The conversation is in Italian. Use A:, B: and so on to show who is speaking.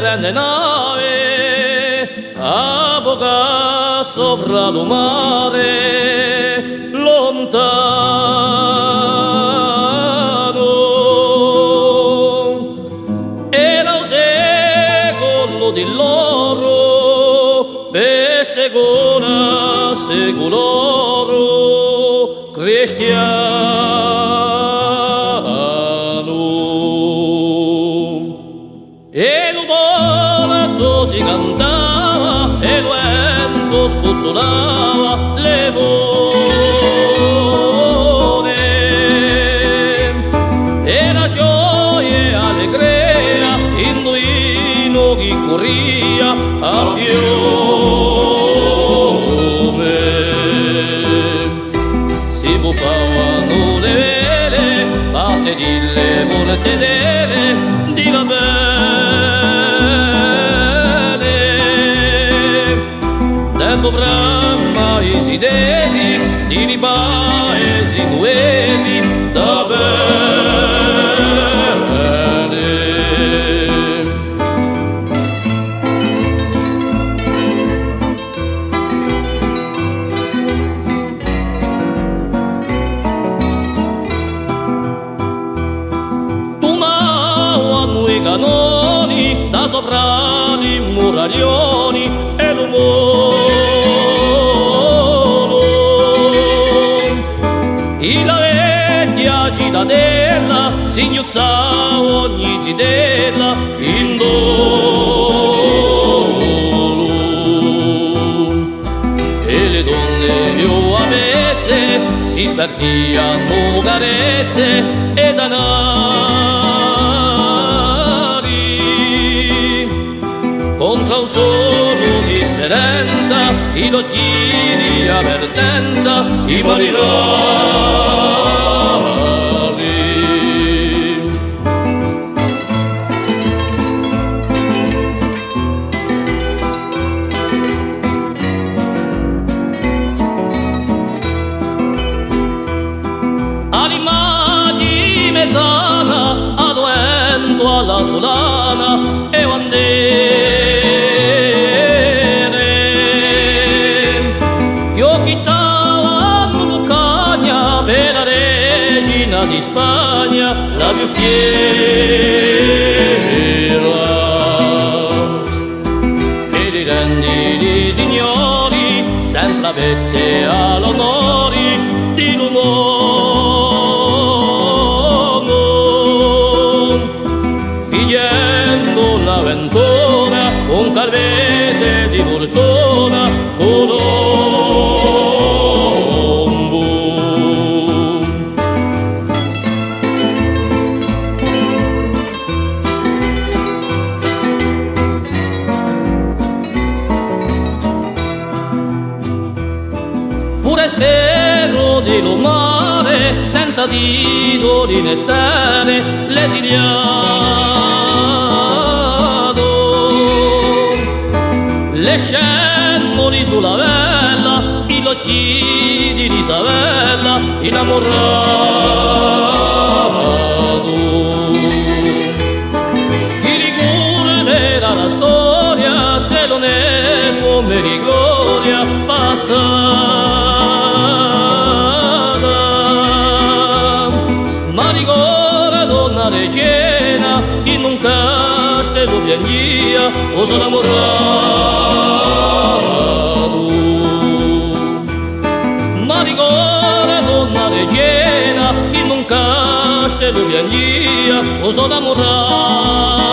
A: Grande nave avoga sopra lo mare lontano e la secolo di loro per segona segoloro cristiano e l'umorato si cantava e lo vento scozzolava le vone e la gioia e allegria induino chi corria a fiume si buffavano le vele fatte di le voltedere di la bene tempo brama isideli di ribaesi duelli da bene tu mau a noi canoni da soprani muraglioni e l'umore la vecchia cittadella signozzava ogni zidella in dolo e le donne più avvezze si spartiano carezze e danari contro un solo di speranza i occhi di avvertenza i marinari animali mezzana al vento alla solana e bandere fiocchittavano Lucania per la regina di Spagna la più fiera e i grandi signori sempre avvezze all'onori di l'uomo figliendo l'avventura un calvese di fortuna Colombo forestiero di lo mare senza titoli né terre l'esiliato le scendoli sulla vela i occhi di Isabella innamorato chi ricorderà la storia se non è come di gloria passata ma ricorda donna regina chi non castello piaglia o sono innamorato ma ricorda donna regina chi non castello piaglia o sono innamorato